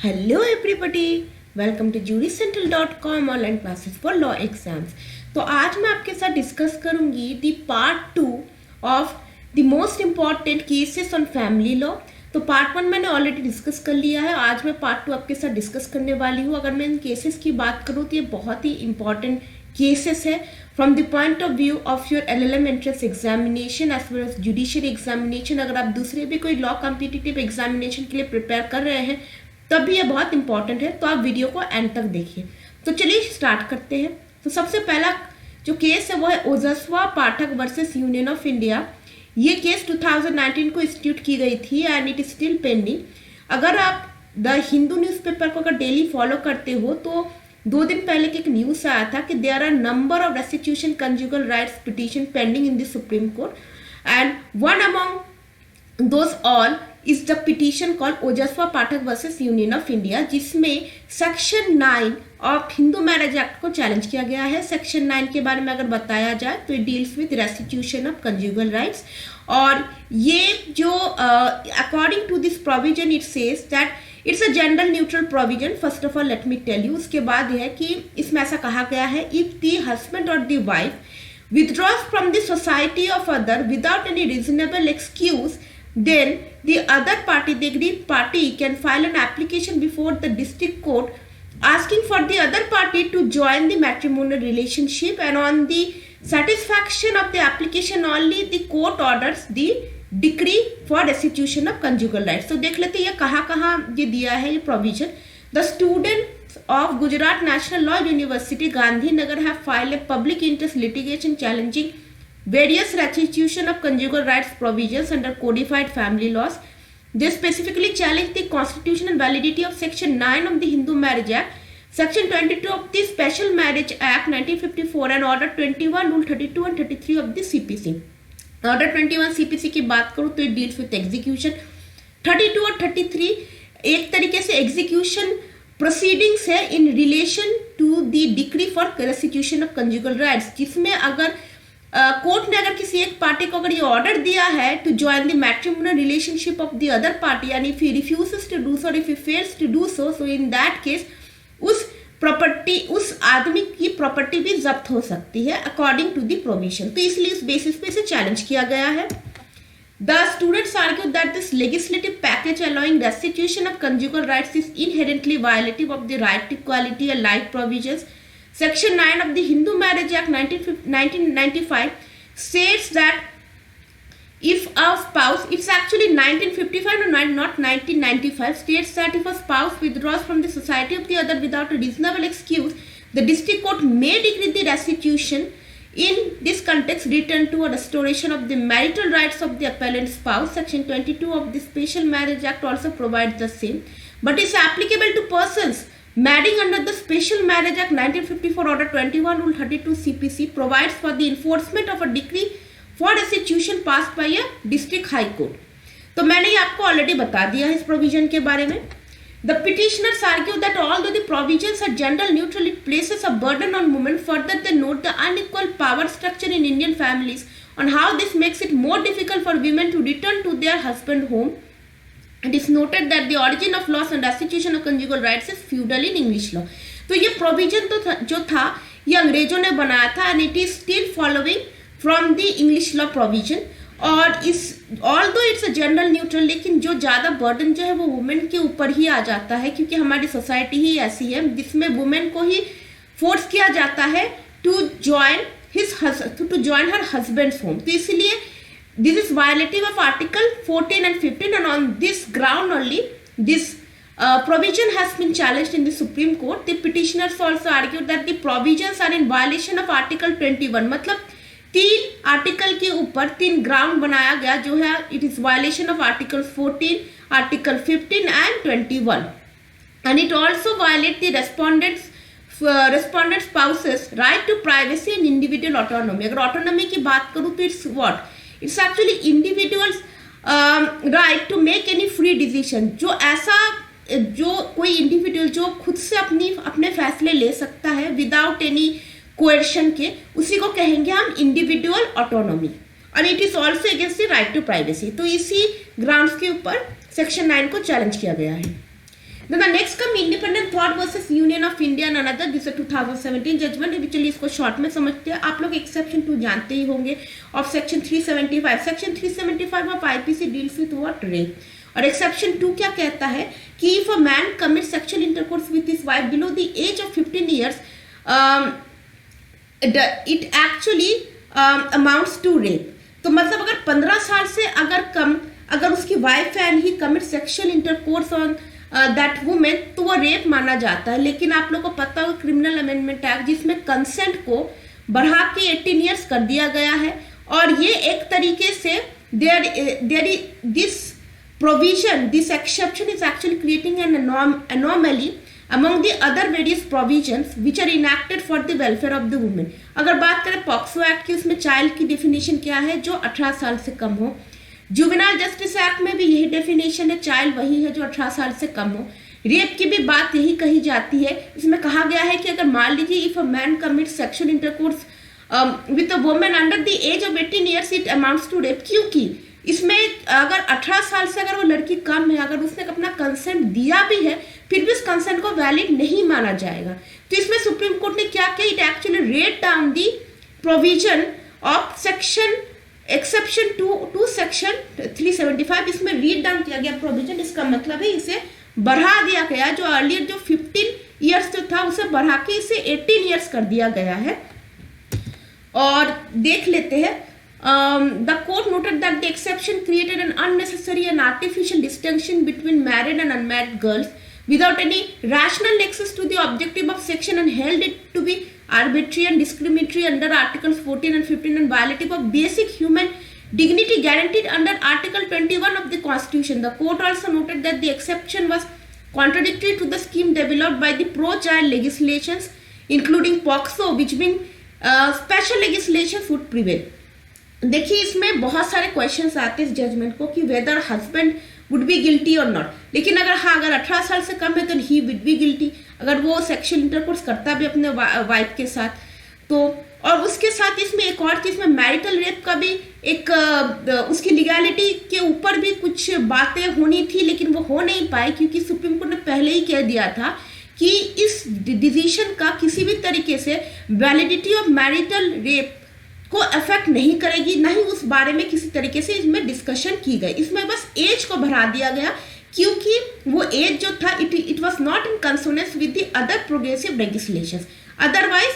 Hello everybody, welcome to jurycentral.com online classes for law exams. तो आज मैं आपके साथ डिस्कस करूंगी the part 2 of the most important cases on family law. तो पार्ट 1 मैंने ऑलरेडी डिस्कस कर लिया है, आज मैं पार्ट 2 आपके साथ डिस्कस करने वाली हूँ। अगर मैं इन केसेस की बात करूँ तो ये बहुत ही इंपॉर्टेंट केसेस है from the point of view of your LLM entrance examination as well as judiciary examination. अगर आप दूसरे भी कोई लॉ कॉम्पिटिटिव एग्जामिनेशन के लिए प्रिपेयर कर रहे हैं तब भी ये बहुत इंपॉर्टेंट है, तो आप वीडियो को एंड तक देखिए। तो चलिए स्टार्ट करते हैं। तो सबसे पहला जो केस है वो है ओजस्वा Pathak versus Union of India. ये केस 2019 को इंस्टीट्यूट की गई थी and it is still pending. अगर आप द हिंदू न्यूज़पेपर को अगर डेली फॉलो करते हो तो 2 दिन पहले एक न्यूज़ आया था कि there are number of restitution conjugal rights petition pending in the supreme Court and one among those all is the petition called Ojaswa Pathak versus Union of India, जिसमें section 9 of Hindu Marriage Act को challenge किया गया है। Section 9 के बारे में अगर बताया जाए तो it deals with restitution of conjugal rights, और ये जो according to this provision it says that it's a gender neutral provision. First of all let me tell you, उसके बाद यह है कि इसमें ऐसा कहा गया है, इफ द हस्बैंड और the wife withdraws from the society of other without any reasonable excuse, then the other party, the aggrieved party, can file an application before the district court asking for the other party to join the matrimonial relationship, and on the satisfaction of the application only the court orders the decree for restitution of conjugal rights। तो देख लेते हैं ये कहाँ ये दिया है ये provision. The students of Gujarat National Law University, Gandhinagar, have filed a public interest litigation challenging various restitution of conjugal rights provisions under codified family laws. They specifically challenge the constitutional validity of Section 9 of the Hindu Marriage Act, Section 22 of the Special Marriage Act 1954 and Order 21, Rule 32 and 33 of the CPC. Order 21 CPC की बात करूँ तो it deals with execution। 32 और 33 एक तरीके से execution proceedings है in relation to the decree for restitution of conjugal rights, जिसमें अगर कोर्ट ने अगर किसी एक पार्टी को अगर ये ऑर्डर दिया है to join the matrimonial relationship of the other party and if he refuses to do so और if he fails to do so, so in that case उस आदमी की प्रॉपर्टी भी जब्त हो सकती है अकॉर्डिंग टू द प्रोविजन। तो इसलिए इस बेसिस पे इसे चैलेंज किया गया है। The students argue that this legislative package allowing restitution of conjugal rights is inherently violative of the right to equality and like provisions. Section 9 of the Hindu Marriage Act 1995 states that if a spouse, it's actually 1955 or not 1995, states that if a spouse withdraws from the society of the other without a reasonable excuse, the district court may decree the restitution. In this context, return to a restoration of the marital rights of the appellant spouse. Section 22 of the Special Marriage Act also provides the same, but is applicable to persons marrying under the Special Marriage Act 1954 Order 21 Rule 32 CPC provides for the enforcement of a decree for restitution passed by a district high court। तो मैंने ये आपको already बता दिया है इस provision के बारे में। The petitioners argue that although the provisions are gender neutral, it places a burden on women. Further, they note the unequal power structure in Indian families on how this makes it more difficult for women to return to their husband home. It is noted that the origin of laws and restitution of conjugal rights is feudal in English law। तो ये provision तो जो था ये अंग्रेजों ने बनाया था and it is still following from the English law provision. और इस although it's a gender neutral, लेकिन जो ज़्यादा बर्डन जो है वो वुमेन के ऊपर ही आ जाता है, क्योंकि हमारी सोसाइटी ही ऐसी है जिसमें वुमेन को ही फोर्स किया जाता है to join her husband's home. तो इसलिए this is violative of article 14 and 15 and on this ground only this provision has been challenged in the Supreme Court। The petitioners also argued that the provisions are in violation of Article 21। मतलब 3 article के ऊपर 3 ground बनाया गया जो है it is violation of article 14, article 15 and 21 and it also violate the respondent spouses right to privacy and individual autonomy. अगर autonomy की बात करूँ तो it's what it's actually individual's right to make any free decision. जो कोई individual जो खुद से अपने फैसले ले सकता है विदाउट एनी कोएर्शन के, उसी को कहेंगे हम इंडिविजुअल ऑटोनॉमी, और it is also against the right to privacy. तो इसी ग्राउंड्स के ऊपर सेक्शन 9 को चैलेंज किया गया है। Then the next come independent thought versus Union of India and another. This is 2017 judgment. चलिए इसको शॉर्ट में समझते हैं. आप लोग एक्सेप्शन 2 जानते ही होंगे of section 375. Section 375 of IPC deals with what? Rape. और एक्सेप्शन 2 क्या कहता है कि if a man commit sexual intercourse with his wife below the age of 15 years, it actually amounts to rape. तो मतलब अगर 15 साल से अगर कम अगर उसकी वाइफ है and he commit sexual intercourse on that women, तो वो रेप माना जाता है. लेकिन आप लोगों को पता होगा क्रिमिनल अमेंडमेंट एक्ट जिसमें कंसेंट को बढ़ा के 18 years कर दिया गया है. और ये एक तरीके से this provision, this exception is actually creating an anomaly among the other various provisions which are enacted for the welfare of the women. अगर बात करें पॉक्सो एक्ट की, उसमें चाइल्ड की डेफिनेशन क्या है? जो 18 साल से कम हो. जुवेनाइल जस्टिस एक्ट में भी यही डेफिनेशन है, चाइल्ड वही है जो 18 साल से कम हो. रेप की भी बात यही कही जाती है. इसमें कहा गया है कि अगर मान लीजिए if a man commit sexual intercourse with a woman under the age of 18 years, it amounts to rape. क्योंकि इसमें अगर 18 साल से अगर वो लड़की कम है, अगर उसने अपना कंसेंट दिया भी है, फिर भी उस कंसेंट को वैलिड नहीं माना जाएगा. तो इसमें सुप्रीम कोर्ट ने क्या किया? It actually read down the provision of section exception to section 375. इसमें रीड डाउन किया गया प्रोविजन. इसका मतलब है इसे बढ़ा दिया गया. जो अर्लियर जो 15 years जो था उसे बढ़ा के इसे 18 years कर दिया गया है. और देख लेते हैं. The court noted that the exception created an unnecessary and artificial distinction between married and unmarried girls without any rational nexus to the objective of section, and held it to be arbitrary and discriminatory under Articles 14 and 15 and violative of basic human dignity guaranteed under Article 21 of the Constitution. The court also noted that the exception was contradictory to the scheme developed by the pro-child legislations, including POCSO, which being special legislations would prevail. देखिए इसमें बहुत सारे questions आते हैं इस judgment को कि whether husband would be guilty और नॉट. लेकिन अगर 18 साल से कम है तो ही वुड बी गिल्टी अगर वो सेक्सुअल इंटरकोर्स करता भी अपने वाइफ के साथ. तो और उसके साथ इसमें एक और चीज में मैरिटल रेप का भी एक उसकी लीगैलिटी के ऊपर भी कुछ बातें होनी थी, लेकिन वो हो नहीं पाई क्योंकि सुप्रीम कोर्ट ने पहले ही कह दिया था कि इस डिसीजन का किसी भी तरीके से वैलिडिटी ऑफ मैरिटल रेप को अफेक्ट नहीं करेगी, ना ही उस बारे में किसी तरीके से इसमें डिस्कशन की गई. इसमें बस एज को बढ़ा दिया गया क्योंकि वो एज जो था it was not in consonance with the other progressive legislations. Otherwise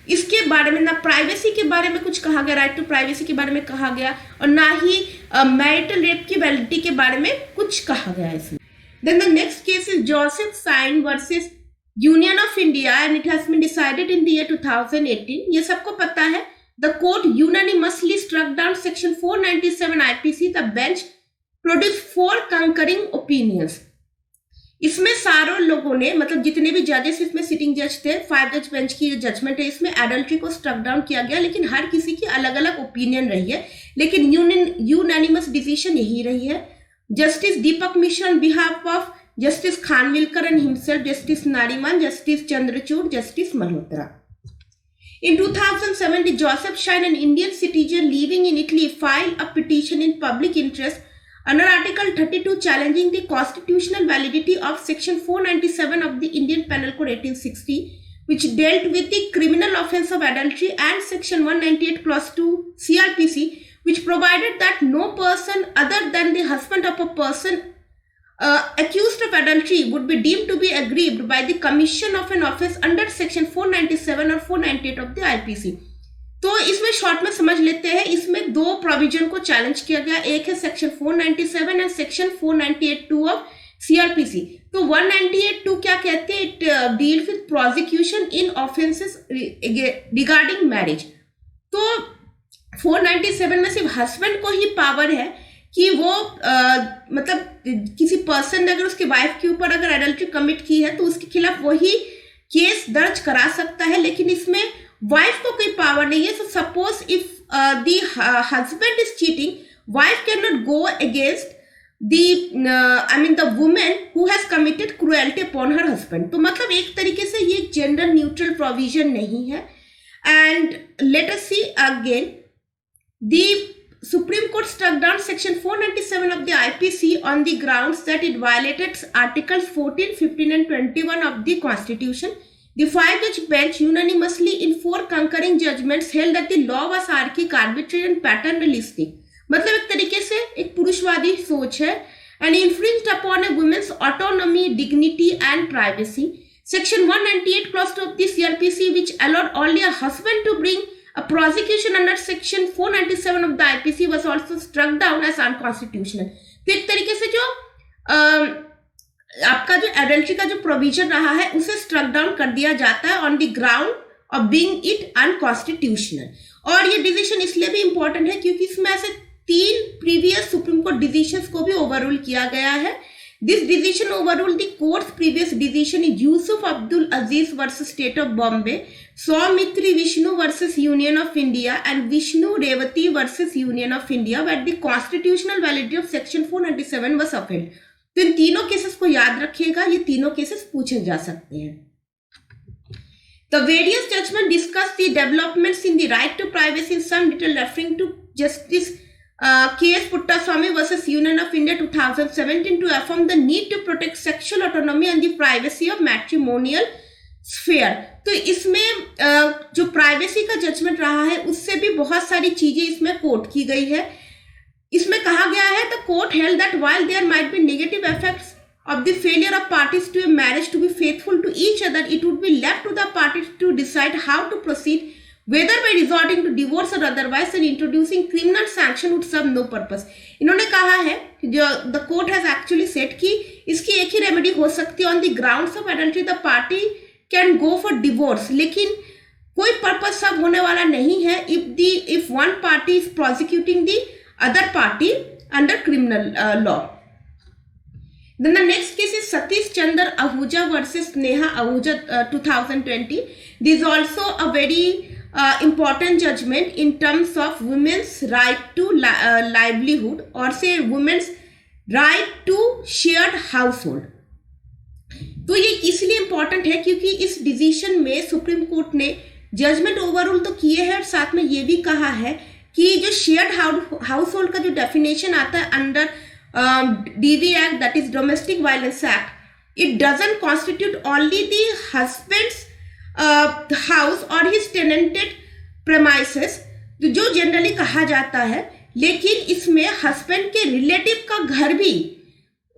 इसके बारे में ना प्राइवेसी के बारे में कुछ कहा गया, राइट टू प्राइवेसी के बारे में कहा गया, और ना ही मैरिटल रेप की वैलिडिटी के बारे में कुछ कहा गया इसमें. Then the next case is Joseph Shine versus Union of India and it has been decided in the year 2018. ये सबको पता है. The court unanimously struck down section 497 IPC. The bench produced 4 concurring opinions. इसमें सारों लोगों ने मतलब जितने भी जजेस इसमें सिटिंग जज थे, 5 जज बेंच की जजमेंट है, इसमें एडल्ट्री को स्ट्रक डाउन किया गया. लेकिन हर किसी की अलग अलग ओपिनियन रही है, लेकिन यूनानिमस डिसीजन यही रही है. Justice Dipak Mishra on behalf of justice Khanwilkar and himself, justice Nariman, justice Chandrachud, justice Malhotra. In 2007, Joseph Shine, an Indian citizen living in Italy, filed a petition in public interest under Article 32 challenging the constitutional validity of Section 497 of the Indian Penal Code 1860, which dealt with the criminal offence of adultery, and Section 198 Clause 2 CRPC, which provided that no person other than the husband of a person accused of adultery would be deemed to be aggrieved by the commission of an offence under section 497 और 498 of the IPC. तो इसमें short में समझ लेते हैं. इसमें 2 provision को challenge किया गया. एक है section 497 and section 498(2) of CRPC. तो 198(2) क्या कहते हैं? It deals with prosecution in offences regarding marriage. तो 497 में सिर्फ हस्बैंड को ही पावर है कि वो मतलब किसी पर्सन ने अगर उसकी वाइफ के ऊपर अगर एडल्ट्री कमिट की है तो उसके खिलाफ वही केस दर्ज करा सकता है, लेकिन इसमें वाइफ को कोई पावर नहीं है. So suppose if the husband is cheating, wife can not go against the women who has committed cruelty upon her husband. तो मतलब एक तरीके से ये जेंडर न्यूट्रल प्रोविजन नहीं है. And let us see again the Supreme Court struck down Section 497 of the IPC on the grounds that it violated Articles 14, 15 and 21 of the Constitution. The five-judge bench unanimously in 4 concurring judgments held that the law was archaic, arbitrary and paternalistic. मतलब एक तरीके से एक पुरुषवादी सोच है and infringed upon a woman's autonomy, dignity and privacy. Section 198 clause 2 of the CRPC, which allowed only a husband to bring a prosecution under Section 497 of the IPC, was also struck down as unconstitutional. तो एक तरीके से जो आपका जो adultery का जो provision रहा है उसे स्ट्रक डाउन कर दिया जाता है on the ground of being it unconstitutional. और ये डिसीजन इसलिए भी इंपॉर्टेंट है क्योंकि इसमें ऐसे 3 प्रीवियस सुप्रीम कोर्ट डिसीजंस को भी ओवररूल किया गया है। This decision overruled the court's previous decision in Yusuf Abdul Aziz versus State of Bombay, Saumitri Vishnu versus Union of India, and Vishnu Revati versus Union of India, where the constitutional validity of Section 497 was upheld. तो इन तीनों cases को याद रखिएगा, ये तीनों cases पूछे जा सकते हैं। The various judgments discuss the developments in the right to privacy in some detail, referring to Justice K.S. Puttaswamy versus Union of India 2017 to affirm the need to protect sexual autonomy and the privacy of matrimonial sphere. तो इसमें जो privacy का judgement रहा है उससे भी बहुत सारी चीजें इसमें कोट की गई है। इसमें कहा गया है the court held that while there might be negative effects of the failure of parties to a marriage to be faithful to each other, it would be left to the parties to decide how to proceed, whether by resorting to divorce or otherwise, and introducing criminal sanction would serve no purpose. इन्होंने कहा है जो the court has actually said कि इसकी एक ही remedy हो सकती है on the grounds of adultery the party can go for divorce, लेकिन कोई पर्पस सब होने वाला नहीं है if one party is prosecuting the other party under criminal law. Then the next case is Satish Chandra Ahuja versus Neha Ahuja 2020. This is also a very important judgment in terms of women's right to livelihood, or say women's right to shared household. तो ये इसलिए important है क्योंकि इस decision में supreme court ने judgement overrule तो किए हैं और साथ में ये भी कहा है कि जो शेयर्ड हाउस होल्ड का जो डेफिनेशन आता है under DV act, that is domestic violence act, it doesn't constitute only the husband's house और हिज टेनेंटेड प्रेमाइसेस, जो जनरली कहा जाता है, लेकिन इसमें हस्बैंड के रिलेटिव का घर भी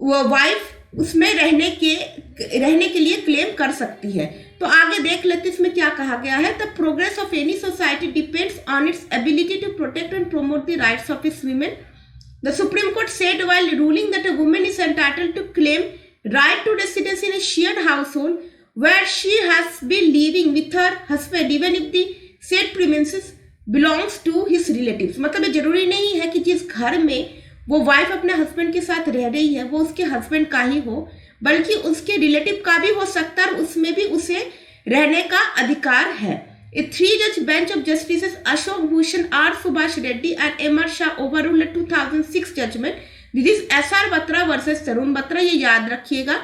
वो वाइफ उसमें रहने के लिए क्लेम कर सकती है। तो आगे देख लेते इसमें क्या कहा गया है। The progress of any society depends on its ability to protect and promote the rights of its women. The supreme court said while ruling that a woman is entitled to claim right to residence in a shared household where she has been living with her husband even if the said premises belongs to his relatives। मतलब ये जरूरी नहीं है कि जिस घर में वो वाइफ अपने हस्बैंड के साथ रह रही है वो उसके हस्बैंड का ही हो, बल्कि उसके रिलेटिव का भी हो सकता है और उसमें भी उसे रहने का अधिकार है। A 3-judge bench of Justices Ashok Bhushan, R. Subhash Reddy and M.R. Shah overruled a 2006 judgment. This is S.R. Batra versus Tarun Batra, ये याद रखिएगा,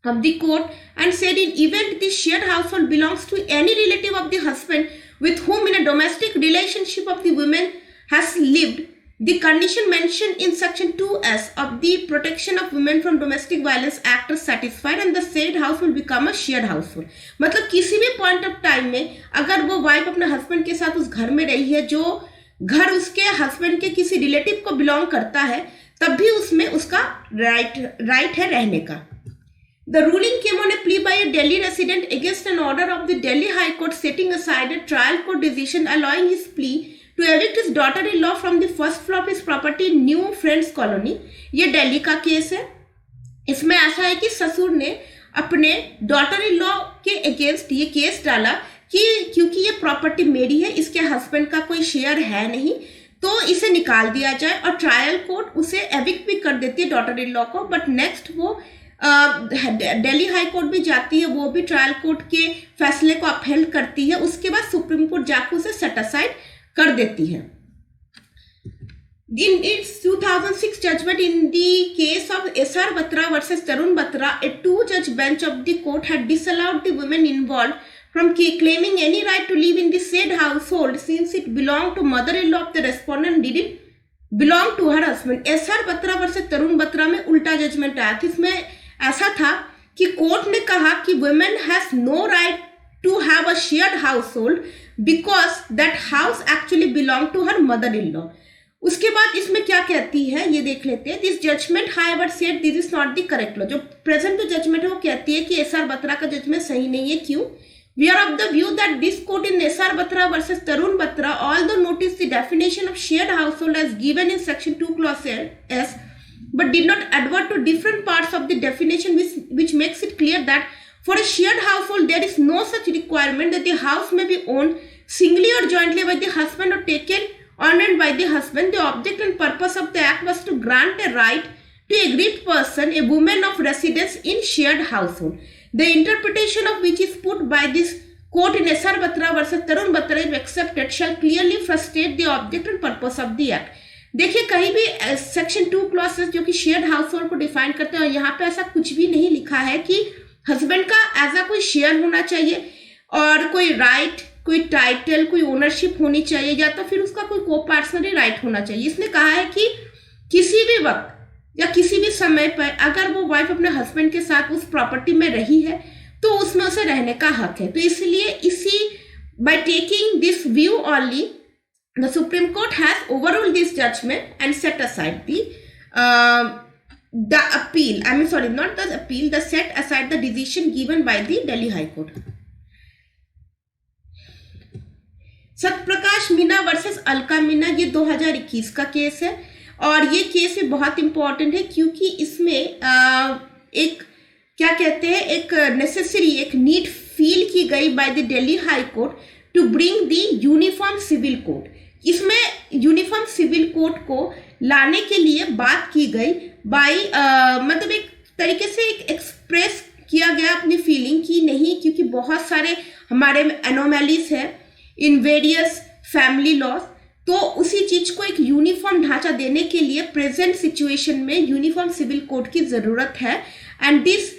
of the court, and said in event the shared household belongs to any relative of the husband with whom in a domestic relationship of the woman has lived, the condition mentioned in section 2S of the Protection of Women from Domestic Violence Act is satisfied and the said house will become a shared household। मतलब किसी भी point of time में अगर वो wife अपने husband के साथ उस घर में रही है जो घर उसके हस्बैंड के किसी रिलेटिव को बिलोंग करता है, तब भी उसमें उसका राइट है रहने का। The ruling came on a plea by a Delhi resident against an order of the Delhi High Court setting aside a trial court decision allowing his plea to evict his daughter-in-law from the first floor of his property in New Friends Colony। ये दिल्ली का case है। इसमें ऐसा है कि ससुर ने अपने डॉटर-इन-लॉ के अगेंस्ट ये केस डाला कि क्योंकि ये प्रॉपर्टी मेरी है, इसके हस्बैंड का कोई शेयर है नहीं, तो इसे निकाल दिया जाए, और ट्रायल कोर्ट उसे एविक्ट भी कर देती है डॉटर-इन-लॉ को। बट नेक्स्ट वो दिल्ली हाई कोर्ट भी जाती है, वो भी ट्रायल कोर्ट के फैसले को अपहेल्ड करती है। उसके बाद सुप्रीम कोर्ट जाकर उसे सेट असाइड कर देती है। In its 2006 judgment in the case of S.R. Batra versus Tarun Batra, a 2-judge bench of the court had disallowed the women involved from claiming any right to live in the said household since it belonged to mother-in-law of the respondent and didn't belong to her husband. SR Batra versus Tarun Batra में उल्टा judgement आया था। इसमें ऐसा था कि court ने कहा कि women has no right to have a shared house hold because that house actually belong to her mother in law. उसके बाद इसमें क्या कहती है ये देख लेते हैं। This judgment however said this is not the correct law. जो प्रेजेंट जो जजमेंट है वो कहती है कि एसआर बत्रा का जजमेंट सही नहीं है। क्यों? We are of the view that this court in SR Batra versus Tarun Batra, although noticed the definition of shared household as given in section 2 clause S, but did not advert to different parts of the definition which makes it clear that for a shared household there is no such requirement that the house may be owned singly or jointly by the husband or taken on and by the husband. The object and purpose of the act was to grant a right to a aggrieved person, a woman of residence in shared household. The interpretation of which is put by this court in SR Batra versus Tarun Batra if accepted shall clearly frustrate the object and purpose of the act. देखिए कहीं भी section 2 clauses जो कि shared house hold को define करते हैं, यहाँ पे ऐसा कुछ भी नहीं लिखा है कि हस्बैंड का एज अ कोई शेयर होना चाहिए और कोई राइट, कोई टाइटल, कोई ओनरशिप होनी चाहिए या तो फिर उसका कोई को पर्सनली राइट होना चाहिए। इसने कहा है कि किसी भी वक्त या किसी भी समय पर अगर वो वाइफ अपने हस्बैंड के साथ उस प्रॉपर्टी में रही है तो उसमें उसे रहने का हक है। तो इसलिए इसी by taking this view only the supreme court has overruled this judgment and set aside the appeal, I mean sorry not the appeal, the set aside the decision given by the Delhi high court. Satyaprakash Meena versus Alka Meena, ये 2021 का case है और ये case भी बहुत important है क्योंकि इसमें एक क्या कहते हैं एक नेसेसरी एक नीड फील की गई by the Delhi high court to bring the uniform civil code. इसमें यूनिफॉर्म सिविल कोड को लाने के लिए बात की गई बाय मतलब एक तरीके से एक एक्सप्रेस किया गया अपनी फीलिंग की नहीं, क्योंकि बहुत सारे हमारे एनोमैलीज है इन वेरियस फैमिली लॉज, तो उसी चीज को एक यूनिफॉर्म ढांचा देने के लिए प्रेजेंट सिचुएशन में यूनिफॉर्म सिविल कोड की जरूरत है। And this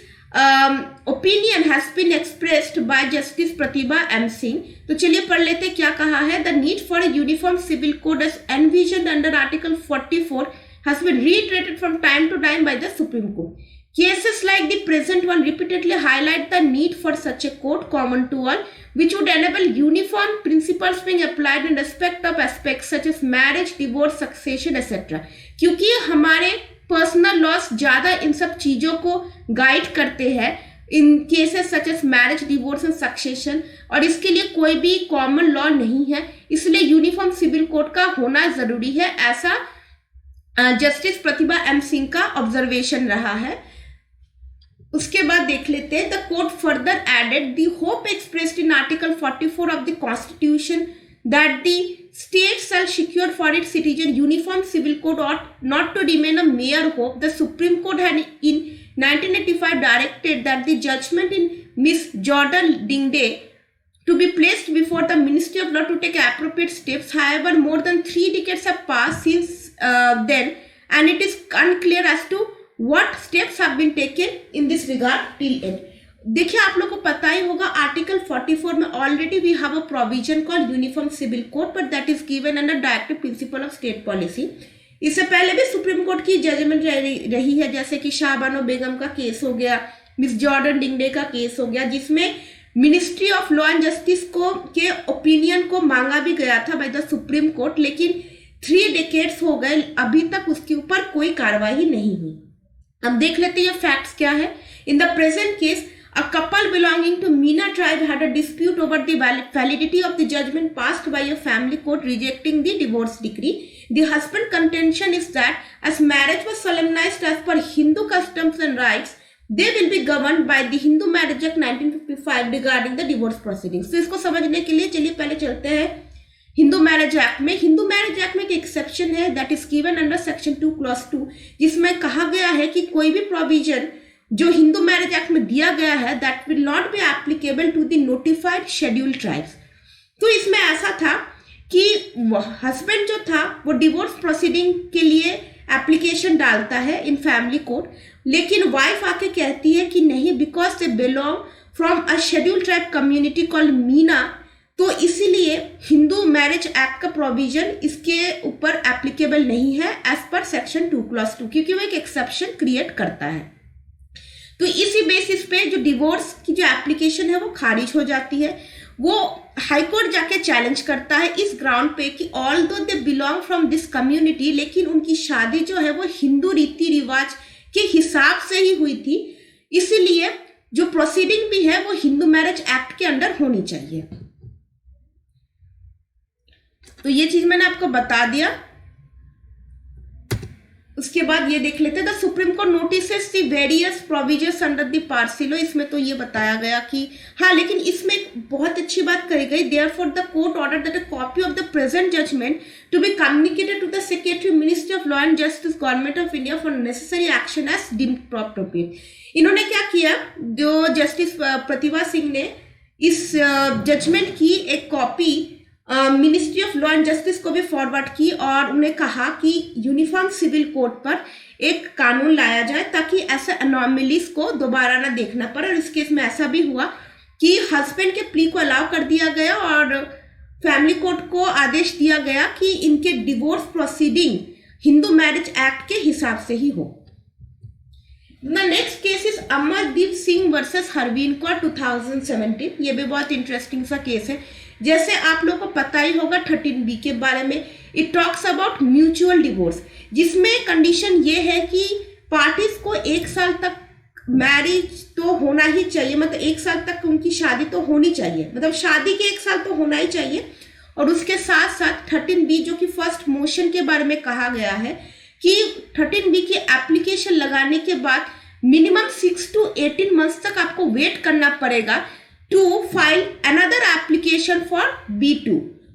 opinion has been expressed by Justice Pratibha M Singh. तो चलिए पढ़ लेते क्या कहा है। The need for a Uniform civil Code as envisioned under Article 44 हैज बीन reiterated from time to time by the Supreme Court. Cases like the present one repeatedly highlight the need for such a code common to all, which would enable uniform principles being applied in respect of aspects such as marriage, divorce, succession, etc. क्योंकि हमारे personal loss ज्यादा इन सब चीजों को guide करते हैं in cases such as marriage, divorce and succession, और इसके लिए कोई भी कॉमन लॉ नहीं है, इसलिए यूनिफॉर्म सिविल कोड का होना जरूरी है, ऐसा जस्टिस प्रतिभा एम सिंह का ऑब्जर्वेशन रहा है। उसके बाद देख लेते हैं the court further added the hope expressed in article 44 of the constitution that the state shall secure for its citizen uniform civil code ought not to remain a mere hope. The Supreme Court had in 1985 directed that the judgment in Miss Jordan Dingday to be placed before the Ministry of Law to take appropriate steps. However, more than 3 decades have passed since then, and it is unclear as to what steps have been taken in this regard till end. देखिए आप लोग को पता ही होगा article 44 में already we have a provision called uniform civil code, but that is given under directive principle of state policy. इससे पहले भी सुप्रीम कोर्ट की जजमेंट रही है, जैसे कि शाहबानो बेगम का केस हो गया, मिस जॉर्डन डिंगडे का केस हो गया, जिसमें ministry of law and justice को के ओपिनियन को मांगा भी गया था बाय द सुप्रीम कोर्ट, लेकिन 3 डेकेड्स हो गए, अभी तक उसके ऊपर कोई कार्रवाई नहीं हुई। अब देख लेते हैं फैक्ट्स क्या है। In the present case a couple belonging to Meena tribe had a dispute over the validity of the judgment passed by a family court rejecting the divorce decree. The husband contention is that as marriage was solemnized as per Hindu customs and rights, they will be governed by the Hindu Marriage Act 1955 regarding the divorce proceedings. तो इसको समझने के लिए चलिए पहले चलते हैं Hindu Marriage act में। हिंदू मैरिज एक्ट में एक एक्सेप्शन है that is given under section 2 clause 2, जिसमें कहा गया है कि कोई भी प्रोविजन जो हिंदू मैरिज एक्ट में दिया गया है that will not be applicable to the notified scheduled tribes. तो इसमें ऐसा था कि हस्बैंड जो था वो डिवोर्स प्रोसीडिंग के लिए एप्लीकेशन डालता है इन फैमिली कोर्ट, लेकिन वाइफ आके कहती है कि नहीं because they belong from a scheduled tribe community called Meena, तो इसीलिए हिंदू मैरिज एक्ट का प्रोविजन इसके ऊपर एप्लीकेबल नहीं है एज पर सेक्शन 2 क्लॉज 2, क्योंकि वो एक एक्सेप्शन क्रिएट करता है। तो इसी बेसिस पे जो डिवोर्स की जो एप्लीकेशन है वो खारिज हो जाती है। वो हाई कोर्ट जाके चैलेंज करता है इस ग्राउंड पे कि ऑल दो they belong from this community, लेकिन उनकी शादी जो है वो हिंदू रीति रिवाज के हिसाब से ही हुई थी, इसीलिए जो प्रोसीडिंग भी है वो हिंदू मैरिज एक्ट के अंडर होनी चाहिए। तो ये चीज मैंने आपको बता दिया। उसके बाद ये देख लेते हैं the supreme court notices the various provisions under the Parsi law. इसमें तो ये बताया गया कि हाँ, लेकिन इसमें एक बहुत अच्छी बात कही गई, therefore the court order that a copy of the present judgment to be communicated to the secretary ministry of law and justice government of India for necessary action as deemed appropriate. इन्होंने क्या किया, जो justice Pratibha Singh ने इस judgement की एक copy ministry of law and justice को भी फॉरवर्ड की और उन्हें कहा कि यूनिफॉर्म सिविल कोड पर एक कानून लाया जाए ताकि ऐसे अनॉमलीज को दोबारा ना देखना पड़े। और इस केस में ऐसा भी हुआ कि हस्बैंड के प्ली को अलाउ कर दिया गया और फैमिली कोर्ट को आदेश दिया गया कि इनके divorce proceeding Hindu Marriage act के हिसाब से ही हो। The next case is Amardeep Singh versus Harveen Kaur 2017। ये भी बहुत इंटरेस्टिंग सा केस है। जैसे आप लोगों को पता ही होगा 13B के बारे में, it talks about mutual divorce, जिसमें कंडीशन ये है कि पार्टीज को 1 साल तक मैरिज तो होना ही चाहिए, मतलब 1 साल तक उनकी शादी तो होनी चाहिए, मतलब शादी के 1 साल तो होना ही चाहिए। और उसके साथ साथ 13B जो कि फर्स्ट मोशन के बारे में कहा गया है कि 13B की एप्लीकेशन लगाने के बाद मिनिमम 6 to 18 मंथ्स तक आपको वेट करना पड़ेगा to file another application for B2।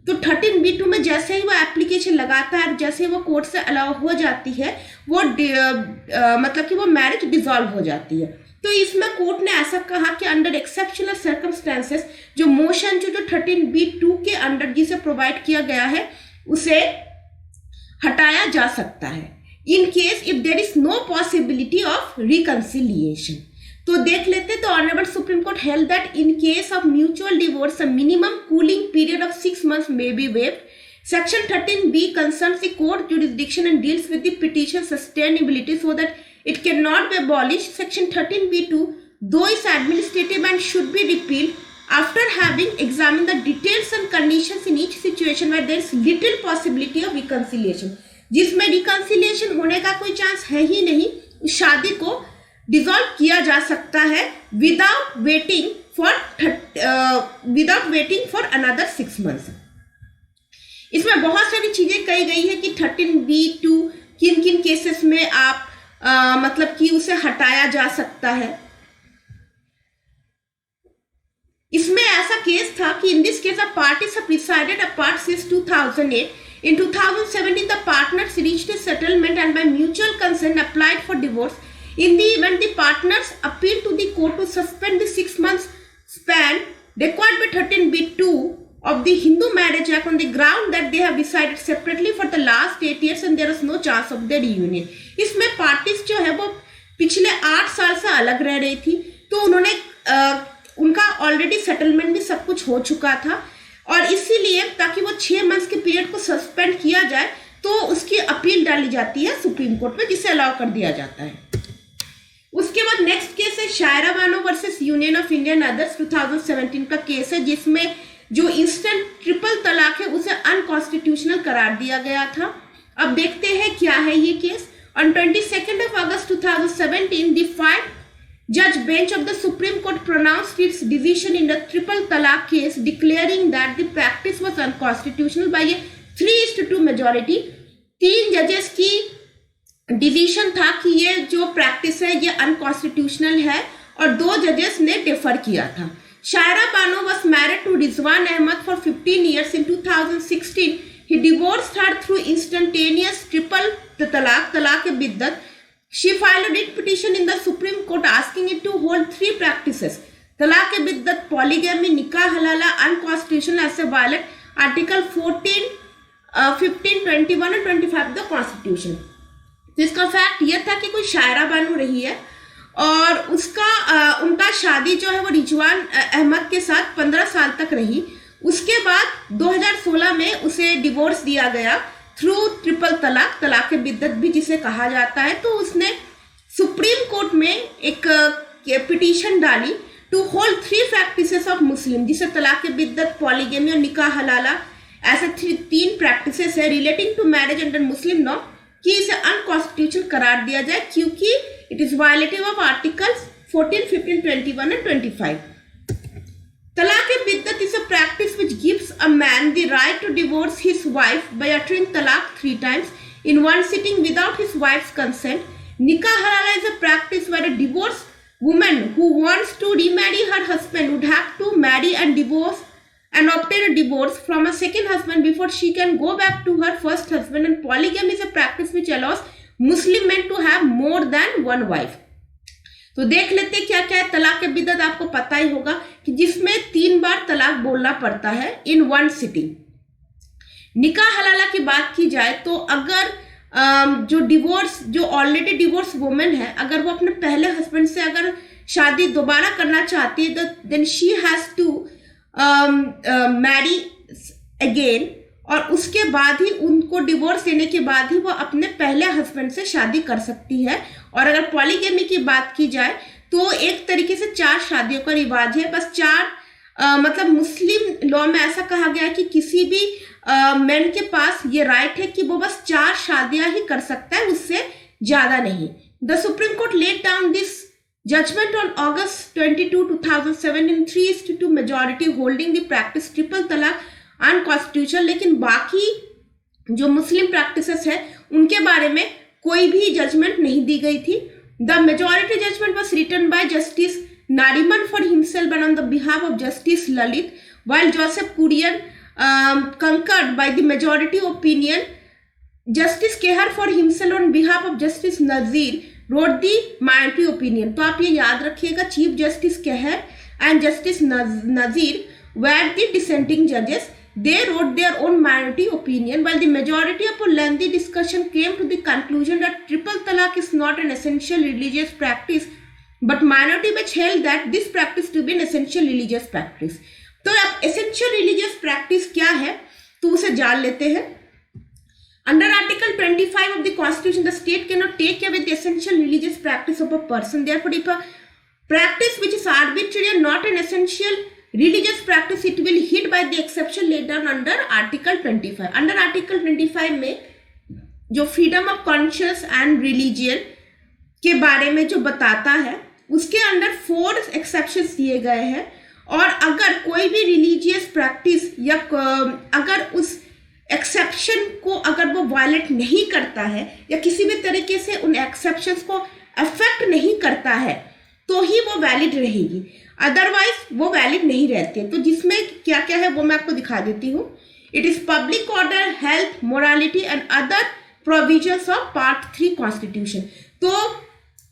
तो 13B2 में जैसे ही वो एप्लीकेशन लगाता है, जैसे ही वो कोर्ट से अलाउ हो जाती है, वो मतलब कि वो मैरिज डिसॉल्व हो जाती है। तो इसमें कोर्ट ने ऐसा कहा कि अंडर एक्सेप्शनल सर्कमस्टेंसेस जो मोशन जो 13B2 के अंडर जिसे प्रोवाइड किया गया है उसे हटाया जा सकता है in case if there is no possibility of reconciliation. तो देख लेते, तो honourable supreme court held that in case of mutual divorce a minimum cooling period of 6 months may be waived. Section 13B concerns the court jurisdiction and deals with the petition sustainability so that it cannot be abolished. Section 13B2, though is administrative and should be repealed after having examined the details and conditions in each situation where there is little possibility of reconciliation. जिसमें reconciliation होने का कोई chance है ही नहीं, शादी को dissolve किया जा सकता है without waiting for another 6 months। इसमें बहुत सारी चीजें कही गई है कि 13B2 किन किन केसेस में आप मतलब कि उसे हटाया जा सकता है। इसमें ऐसा केस था कि in this case the parties have presided apart since 2008। In 2017, the partners reached a settlement and by mutual consent applied for divorce. In the event the partners appeal to the court to suspend the 6 months span required by 13B2 of the Hindu Marriage Act on the ground that they have decided separately for the last 8 years and there is no chance of their reunion. इसमें parties जो है वो पिछले 8 साल से अलग रह रही थी, तो उन्होंने उनका ऑलरेडी सेटलमेंट भी सब कुछ हो चुका था और इसीलिए ताकि वो 6 months के पीरियड को सस्पेंड किया जाए तो उसकी अपील डाली जाती है सुप्रीम कोर्ट में, जिसे अलाउ कर दिया जाता है। उसके बाद नेक्स्ट केस है Shayara Bano versus Union of India and others 2017 का केस है, जिसमें जो इंस्टेंट ट्रिपल तलाक है उसे अनकॉन्स्टिट्यूशनल करार दिया गया था। अब देखते हैं क्या है ये case. On 22nd of August 2017 the 5-judge bench of the Supreme Court pronounced its decision in the triple talaq case, declaring that the practice was unconstitutional by a 3:2 majority। 3 जजेस की डिसीजन था कि ये जो प्रैक्टिस है ये unconstitutional है और 2 जजेस ने डिफर किया था। Shayara Bano was married to Rizwan Ahmad for 15 years. In 2016, he divorced her through instantaneous triple talaq biddat. She filed a writ petition in the Supreme Court asking it to hold 3 practices: talaq biddat, polygamy, nikah halala, unconstitutional as a violate Article 14, 15, 21 and 25 of the Constitution। तो इसका fact यह था कि कोई शायरा बानो रही है और उनका शादी जो है वो रिजवान अहमद के साथ 15 साल तक रही उसके बाद 2016 में उसे डिवोर्स दिया गया थ्रू ट्रिपल तलाक, तलाक बिद्दत भी जिसे कहा जाता है। तो उसने सुप्रीम कोर्ट में एक पिटीशन डाली to hold 3 practices of Muslim, जिसे तलाक बिद्दत, पॉलीगेमी और निकाह हलाला ऐसे 3 प्रैक्टिसेस है relating to marriage under Muslim law, कि इसे अनकॉन्स्टिट्यूशनल करार दिया जाए क्योंकि it is violative of articles 14, 15, 21 and 25. Talaq biddat is a practice which gives a man the right to divorce his wife by uttering talaq 3 times in one sitting without his wife's consent. Nikah halala is a practice where a divorced woman who wants to remarry her husband would have to marry and divorce and obtain a divorce from a second husband before she can go back to her first husband. And polygamy is a practice which allows Muslim men to have more than one wife. तो देख लेते क्या क्या है तलाक बिद्दत। आपको पता ही होगा कि जिसमें 3 बार तलाक बोलना पड़ता है इन वन सिटिंग। निकाह हलाला की बात की जाए तो अगर जो ऑलरेडी डिवोर्स वुमेन है, अगर वो अपने पहले हस्बैंड से अगर शादी दोबारा करना चाहती है तो then she has to marry again, और उसके बाद ही उनको डिवोर्स देने के बाद ही वो अपने पहले हस्बैंड से शादी कर सकती है। और अगर पॉलीगेमी की बात की जाए तो एक तरीके से 4 शादियों का रिवाज है, बस 4 मतलब मुस्लिम लॉ में ऐसा कहा गया है कि किसी भी मैन के पास ये राइट है कि वो बस 4 शादियां ही कर सकता है, उससे ज्यादा नहीं। The supreme court laid down this judgment on August 22, 2007 in 3:2 majority holding the practice triple talaq unconstitutional. लेकिन बाकी जो मुस्लिम प्रैक्टिसेस है उनके बारे में कोई भी जजमेंट नहीं दी गई थी। The majority judgement was written by Justice Nariman for himself and on the behalf of Justice Lalit, while Joseph Kurian concurred by the majority opinion. Justice Kehar for himself on behalf of Justice Nazir wrote the minority opinion. तो आप ये याद रखिएगा, chief justice Khehar and justice Nazeer were the dissenting judges. They wrote their own minority opinion, while the majority upon lengthy discussion came to the conclusion that triple talaq is not an essential religious practice, but minority which held that this practice to be an essential religious practice. तो अब essential religious practice क्या है तो उसे जान लेते हैं। Under Article 25 of the Constitution, the state cannot take away the essential religious practice of a person. Therefore, if a practice which is arbitrary and not an essential religious practice, it will hit by the exception laid down under Article 25. Under Article 25 में जो freedom of conscience and religion के बारे में जो बताता है उसके अंदर 4 exceptions दिए गए हैं। और अगर कोई भी religious practice या अगर उस exception को अगर वो violate नहीं करता है या किसी भी तरीके से उन exceptions को affect नहीं करता है तो ही वो valid रहेगी, अदरवाइज वो वैलिड नहीं रहती है। तो जिसमें क्या क्या है वो मैं आपको दिखा देती हूँ। It is public order, health, morality and other provisions of part 3 constitution. तो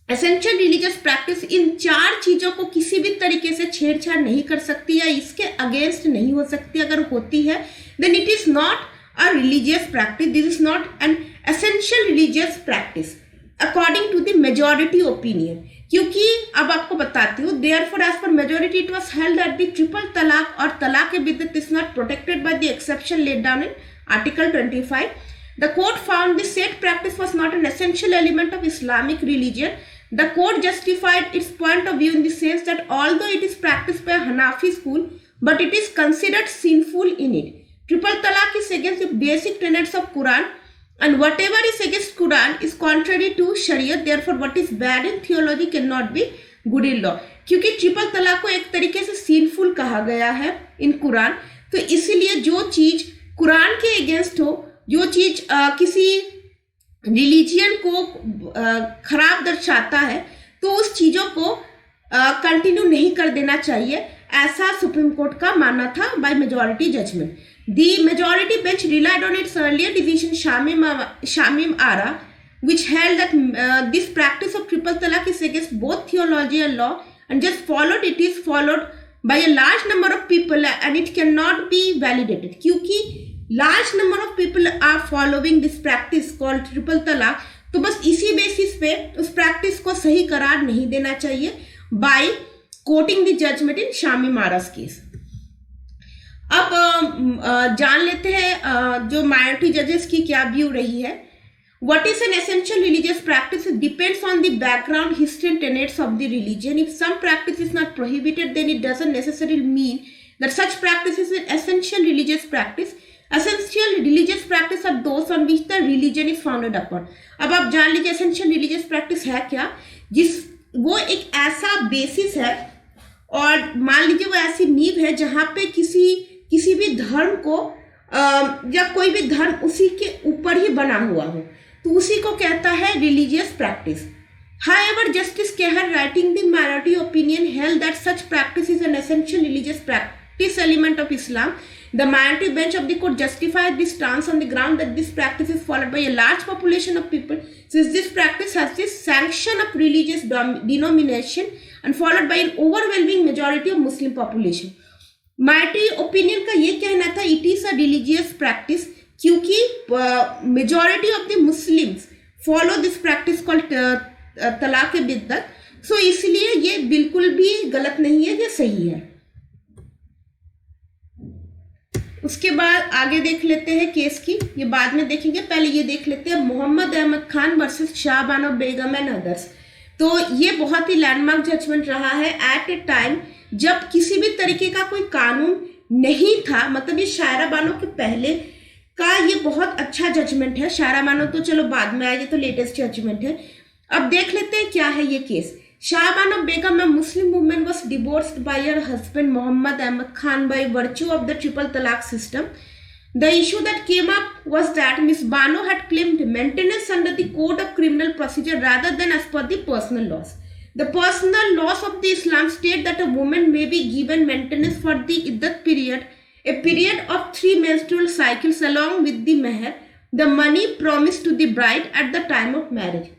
एसेंशियल रिलीजियस प्रैक्टिस इन 4 चीजों को किसी भी तरीके से छेड़छाड़ नहीं कर सकती या इसके अगेंस्ट नहीं हो सकती। अगर होती है then it is not a religious practice, this is not an essential religious practice according to the majority opinion. क्योंकि अब आपको बताती हूँ, therefore as per majority it was held that the triple talaq और talaq biddat is not protected by the exception laid down in Article 25. The court found the said practice was not an essential element of Islamic religion. The court justified its point of view in the sense that although it is practiced by a Hanafi school, but it is considered sinful in it. Triple talaq is against the basic tenets of Quran, and whatever is against Quran is contrary to Sharia. Therefore, what is bad in theology cannot be good in law. क्योंकि triple तलाक को एक तरीके से sinful कहा गया है इन कुरान, तो इसीलिए जो चीज कुरान के अगेंस्ट हो, जो चीज किसी रिलीजियन को खराब दर्शाता है, तो उस चीजों को कंटिन्यू नहीं कर देना चाहिए, ऐसा सुप्रीम कोर्ट का मानना था by majority judgment. The majority bench relied on its earlier decision Shamim Ara, which held that this practice of triple talaq is against both theology and law, and just followed it is followed by a large number of people and it cannot be validated. क्योंकि large number of people are following this practice called triple talaq, तो बस इसी basis पे उस practice को सही करार नहीं देना चाहिए by quoting the judgment in Shamim Ara's case. अब जान लेते हैं जो माइनॉरिटी जजेस की क्या व्यू रही है. What is an essential religious practice? It depends on the background, history, and tenets of the religion. If some practice is not prohibited, then it doesn't necessarily mean that such practice is an essential religious practice. Essential religious practice are those on which the religion is founded upon. अब आप जान लीजिए essential religious practice है क्या, जिस वो एक ऐसा बेसिस है और मान लीजिए वो ऐसी नींव है जहाँ पे किसी भी धर्म को या कोई भी धर्म उसी के ऊपर ही बना हुआ हो, तो उसी को कहता है religious practice. However, Justice Kehar, writing the minority opinion, held that such practice is an essential religious practice element of Islam. The minority bench of the court justified this stance on the ground that this practice is followed by a large population of people, since this practice has this sanction of religious denomination and followed by an overwhelming majority of Muslim population. Minority opinion का ये कहना था it is a religious practice, क्योंकि majority of the Muslims follow this practice called talaq biddat. सो इसलिए ये बिल्कुल भी गलत नहीं है, ये सही है. उसके बाद आगे देख लेते हैं केस की, ये बाद में देखेंगे, पहले ये देख लेते हैं Mohammed Ahmad Khan versus Shah Bano Begum and others. तो ये बहुत ही लैंडमार्क जजमेंट रहा है एट ए टाइम जब किसी भी तरीके का कोई कानून नहीं था. मतलब ये शायरा बानो के पहले का ये बहुत अच्छा जजमेंट है. शायरा बानो तो चलो बाद में आएगी, तो लेटेस्ट जजमेंट है. अब देख लेते हैं क्या है ये case. Shah Bano Begum, a Muslim woman, was divorced by her husband Muhammad Ahmad Khan by virtue of the triple talaq system. The issue that came up was that Miss Bano had claimed maintenance under the Code of Criminal Procedure rather than as per the personal laws. The personal laws of the Islam state that a woman may be given maintenance for the iddat period, a period of 3 menstrual cycles, along with the meher, the money promised to the bride at the time of marriage.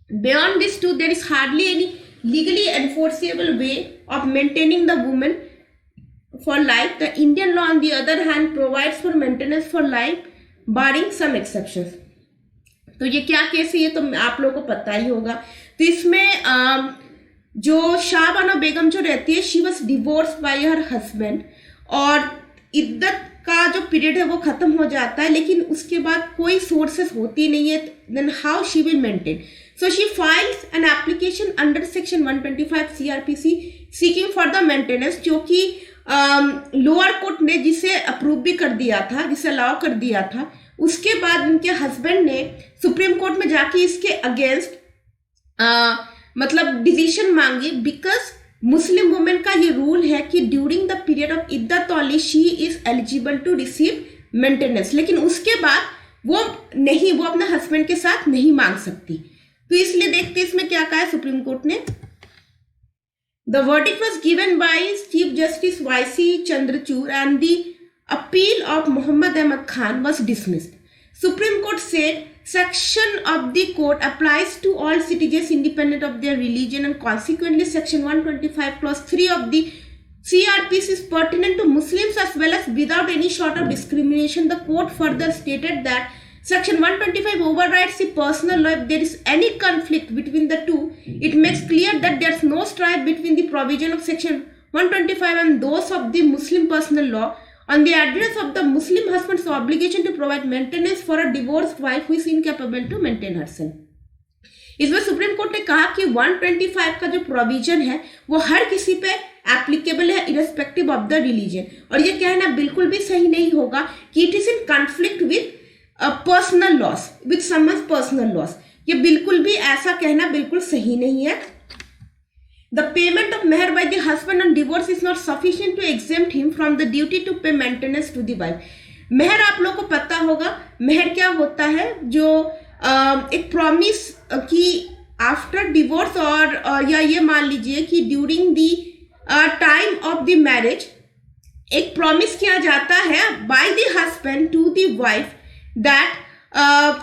Beyond this too, there is hardly any legally enforceable way of maintaining the woman for life. The Indian law, on the other hand, provides for maintenance for life, barring some exceptions. तो ये क्या case है, ये तो आप लोगों को पता ही होगा. तो इसमें जो शाहबानो बेगम जो रहती है, she was divorce bye her husband, और इद्दत का जो पीरियड है वो खत्म हो जाता है, लेकिन उसके बाद कोई सोर्सेस होती नहीं है. Then how she will maintain. So she files an application under section 125 CRPC seeking for the maintenance, जो कि लोअर कोर्ट ने जिसे अप्रूव भी कर दिया था, जिसे अलाउ कर दिया था. उसके बाद उनके हस्बैंड ने सुप्रीम कोर्ट में जाके इसके अगेंस्ट मतलब डिसीजन मांगी, बिकॉज मुस्लिम वुमेन का ये रूल है कि during the period of iddat only she is eligible to receive maintenance, लेकिन उसके बाद वो अपने हस्बैंड के साथ नहीं मांग सकती. तो इसलिए देखते इसमें क्या कहा है सुप्रीम कोर्ट ने. The verdict was given by chief justice YC Chandrachud and the appeal of Muhammad Ahmad Khan was dismissed. Supreme Court said section of the court applies to all citizens independent of their religion, and consequently section 125 clause 3 of the CRPC is pertinent to Muslims as well as without any sort of discrimination. The court further stated that section 125 overrides the personal law. If there is any conflict between the two, it makes clear that there is no strife between the provision of section 125 and those of the Muslim personal law on the adherence of the Muslim husband's obligation to provide maintenance for a divorced wife who is incapable to maintain herself. इसमें supreme court ने कहा कि 125 का जो provision है वो हर किसी पे एप्लीकेबल है, इरेस्पेक्टिव ऑफ द रिलीजन. और ये कहना बिल्कुल भी सही नहीं होगा कि it is in conflict with personal loss, with someone's personal loss. ये बिल्कुल भी ऐसा कहना बिल्कुल सही नहीं है. The payment of meher by the husband on divorce is not sufficient to exempt him from the duty to pay maintenance to the wife. मेहर आप लोगों को पता होगा, मेहर क्या होता है, जो एक प्रॉमिस कि आफ्टर डिवोर्स और या ये मान लीजिए कि during the time of the marriage एक प्रॉमिस किया जाता है by the husband to the wife that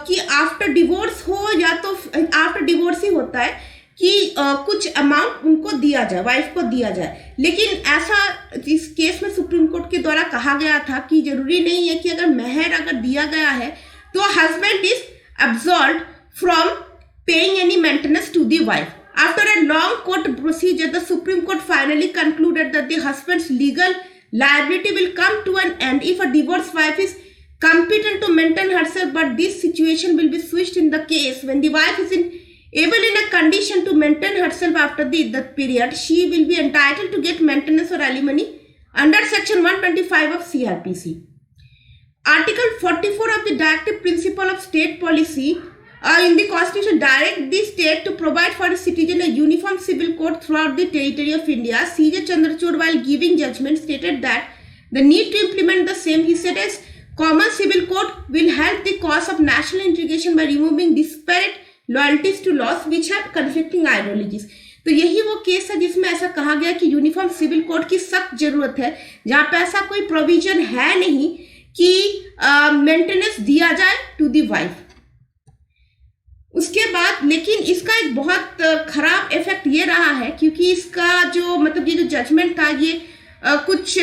कि आफ्टर डिवोर्स हो या तो आफ्टर डिवोर्स ही होता है कि कुछ अमाउंट उनको दिया जाए, वाइफ को दिया जाए. लेकिन ऐसा इस केस में सुप्रीम कोर्ट के द्वारा कहा गया था कि जरूरी नहीं है कि अगर मेहर अगर दिया गया है तो husband is absolved from paying any maintenance to the wife. After a long court procedure, the Supreme Court finally concluded that the husband's legal liability will come to an end if a divorced wife is competent to maintain herself, but this situation will be switched in the case when the wife is able in a condition to maintain herself after the iddat period. She will be entitled to get maintenance or alimony under section 125 of CRPC. Article 44 of the directive principle of state policy in the constitution direct the state to provide for a citizen a uniform civil code throughout the territory of India. C.J. Chandrachud, while giving judgment, stated that the need to implement the same, he said, as common civil code will help the cause of national integration by removing disparate loyalties to laws which have conflicting ideologies. तो यही वो case है जिसमें ऐसा कहा गया कि uniform civil Code की सख्त जरूरत है, जहां पे ऐसा कोई प्रोविजन है नहीं कि मेंटेनेंस दिया जाए टू दी वाइफ। उसके बाद लेकिन इसका एक बहुत खराब इफेक्ट ये रहा है क्योंकि इसका जो मतलब ये जो जजमेंट था ये कुछ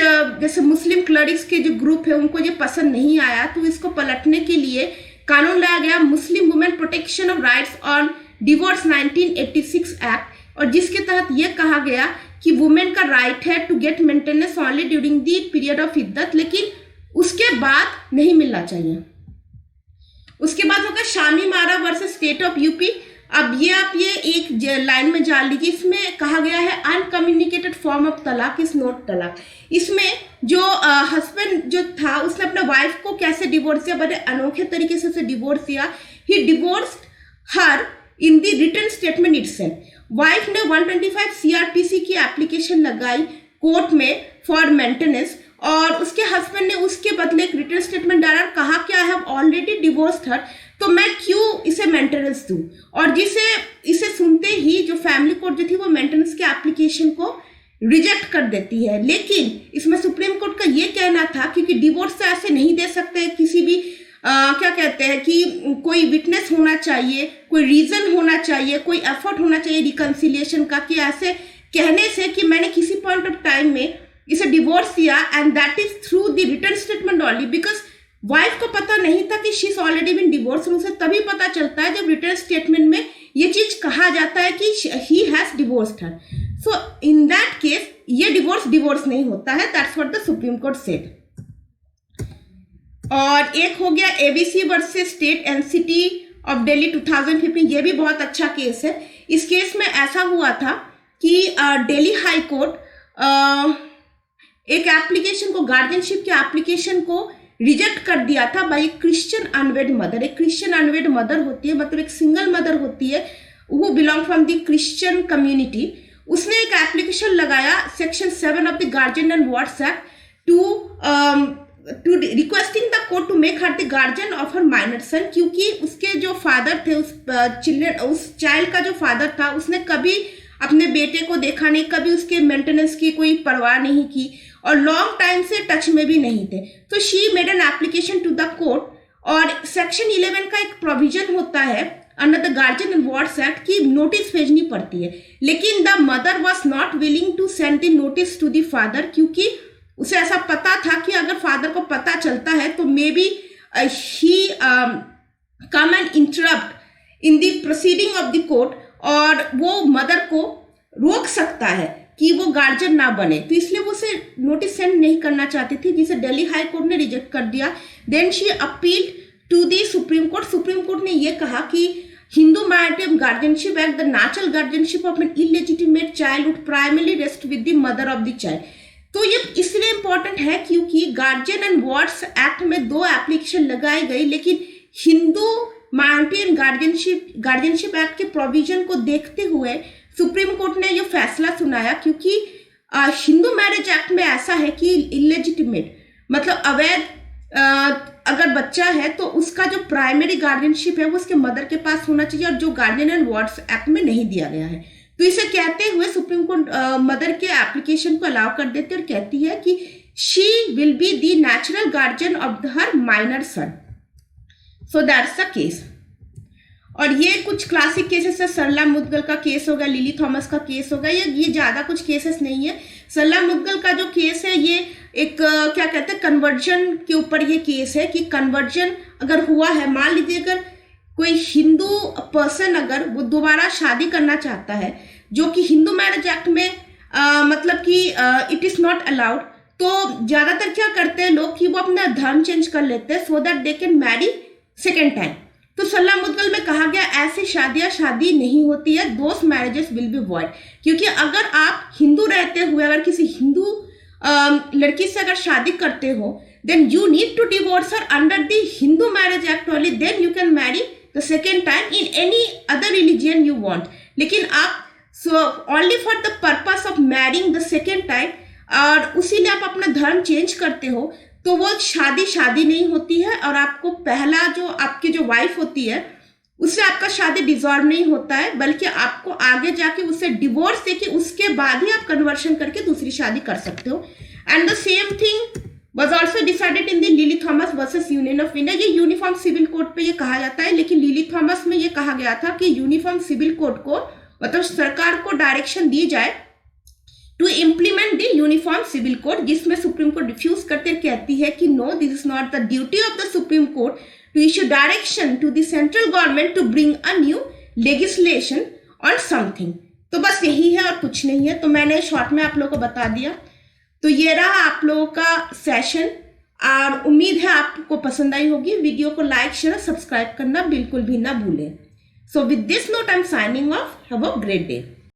जैसे मुस्लिम क्लरिक्स के जो ग्रुप है उनको ये पसंद नहीं आया, तो इसको पलटने के लिए कानून लाया गया Muslim women protection of rights on divorce 1986 act, और जिसके तहत ये कहा गया कि वुमेन का राइट है to get maintenance only during the period of iddat, लेकिन उसके बाद नहीं मिलना चाहिए। उसके बाद होगा शामी मारा वर्सेस स्टेट ऑफ यूपी। अब ये आप ये एक लाइन में जान लीजिए, इसमें कहा गया है अनकम्युनिकेटेड फॉर्म ऑफ तलाक इज नॉट तलाक। इसमें जो हस्बैंड जो था उसने अपने वाइफ को कैसे डिवोर्स दिया, बड़े अनोखे तरीके से उसे डिवोर्स दिया। He divorced her in the written statement itself. Wife ने 125 CRPC की एप्लीकेशन लगाई कोर्ट में फॉर मेंटेनेंस, और उसके हस्बैंड ने उसके बदले एक रिटन स्टेटमेंट डाला, कहा कि आई हैव ऑलरेडी डिवोर्स्ड हर, तो मैं क्यों इसे मेंटेनेंस दूं। और इसे सुनते ही जो फैमिली कोर्ट जो थी वो मेंटेनेंस के एप्लीकेशन को रिजेक्ट कर देती है। लेकिन इसमें सुप्रीम कोर्ट का ये कहना था क्योंकि डिवोर्स तो ऐसे नहीं दे सकते, किसी भी क्या कहते हैं कि कोई विटनेस होना चाहिए, कोई रीजन होना चाहिए, कोई एफर्ट होना चाहिए रिकंसिलिएशन का, कि ऐसे कहने से कि मैंने किसी पॉइंट ऑफ टाइम में इसे डिवोर्स दिया and that is through the written statement only, because wife को पता नहीं था कि she is already been divorce. उसे तभी पता चलता है जब रिटन स्टेटमेंट में ये चीज कहा जाता है कि he has divorced her. So in that case ये डिवोर्स नहीं होता है, that's what the supreme court said. और एक हो गया ABC versus state NCT of Delhi 2015, ये भी बहुत अच्छा केस है। इस केस में ऐसा हुआ था कि दिल्ली हाई कोर्ट एक एप्लीकेशन को, गार्जियनशिप के एप्लीकेशन को रिजेक्ट कर दिया था बाई क्रिश्चियन अनवेड मदर। एक क्रिश्चियन अनवेड मदर होती है, मतलब एक सिंगल मदर होती है, वो belong from the Christian community. उसने एक एप्लीकेशन लगाया section 7 of the guardian and wards Act to requesting the court to make her the guardian of her minor son, क्योंकि उसके जो फादर थे, उस चाइल्ड का जो फादर था, उसने कभी अपने बेटे को देखा नहीं, कभी उसके मेंटेनेंस की कोई परवाह नहीं की और लॉन्ग टाइम से टच में भी नहीं थे। तो she made an application to the court, और सेक्शन 11 का एक प्रोविजन होता है under the guardian and wards act की नोटिस भेजनी पड़ती है, लेकिन the mother was not willing to send the notice to the father, क्योंकि उसे ऐसा पता था कि अगर फादर को पता चलता है तो may be he come and interrupt in the proceeding of the court, और वो मदर को रोक सकता है कि वो गार्जियन ना बने। तो इसलिए वो उसे नोटिस सेंड नहीं करना चाहती थी, जिसे दिल्ली हाई कोर्ट ने रिजेक्ट कर दिया। Then she appealed to the supreme court. Supreme court ने ये कहा कि Hindu marital guardianship act, the natural guardianship of an illegitimate child would primarily rest with the mother of the child. तो ये इसलिए इंपॉर्टेंट है क्योंकि गार्जियन एंड वार्ड्स एक्ट में 2 एप्लीकेशन लगाई गई, लेकिन हिंदू मैरिटल गार्जियनशिप एक्ट के प्रोविजन को देखते हुए सुप्रीम कोर्ट ने यह फैसला सुनाया, क्योंकि हिंदू मैरिज एक्ट में ऐसा है कि इलेजिटिमेट मतलब अवैध अगर बच्चा है तो उसका जो प्राइमरी गार्जियनशिप है वो उसके मदर के पास होना चाहिए, और जो गार्जियन एंड वार्ड्स एक्ट में नहीं दिया गया है। तो इसे कहते हुए सुप्रीम कोर्ट मदर के एप्लीकेशन को अलाउ कर देते और कहती है कि she will be the natural guardian of her minor son. So that's the case. और ये कुछ क्लासिक केसेस है, सरला मुदगल का केस होगा, लिली थॉमस का केस होगा, ये ज्यादा कुछ केसेस नहीं है। सरला मुदगल का जो केस है ये एक क्या कहते हैं कन्वर्जन के ऊपर ये केस है, कि कन्वर्जन अगर हुआ है, मान लीजिए अगर कोई हिंदू पर्सन अगर वो दोबारा शादी करना चाहता है, जो कि हिंदू मैरिज एक्ट में मतलब कि इट इज नॉट अलाउड, तो ज्यादातर क्या करते हैं लोग कि वो अपना धर्म चेंज कर लेते हैं so that they can marry second time. तो सल्ला मुद्गल में कहा गया ऐसी शादियां शादी नहीं होती है, दोस मैरिजेस विल बी वॉइड। क्योंकि अगर आप हिंदू रहते हुए अगर किसी हिंदू लड़की से अगर शादी करते हो then you need to divorce her under the Hindu marriage act only, then you can marry the second time in any other religion you want। लेकिन आप so only for the purpose of marrying the second time और उसी लिए आप अपना धर्म change करते हो तो वो शादी नहीं होती है और आपको पहला जो आपकी जो वाइफ होती है उससे आपका शादी डिसॉल्व नहीं होता है, बल्कि आपको आगे जाके उससे डिवोर्स दे कि उसके बाद ही आप कन्वर्शन करके दूसरी शादी कर सकते हो। And the same thing was also decided in the lily Thomas versus Union of India. ये यूनिफॉर्म सिविल कोड पे ये कहा जाता है, लेकिन लिली थॉमस में ये कहा गया था कि यूनिफॉर्म सिविल कोड को मतलब सरकार को डायरेक्शन दी जाए to implement the uniform civil code, जिसमें सुप्रीम कोर्ट रिफ्यूज करते कहती है कि no this is not the duty of the supreme court to issue direction to the central government to bring a new legislation on something. तो बस यही है और कुछ नहीं है। तो मैंने शॉर्ट में आप लोगों को बता दिया। तो ये रहा आप लोगों का सेशन और उम्मीद है आपको पसंद आई होगी। वीडियो को लाइक शेयर सब्सक्राइब करना बिल्कुल भी ना भूलें। So with this note I am signing off. Have a great day.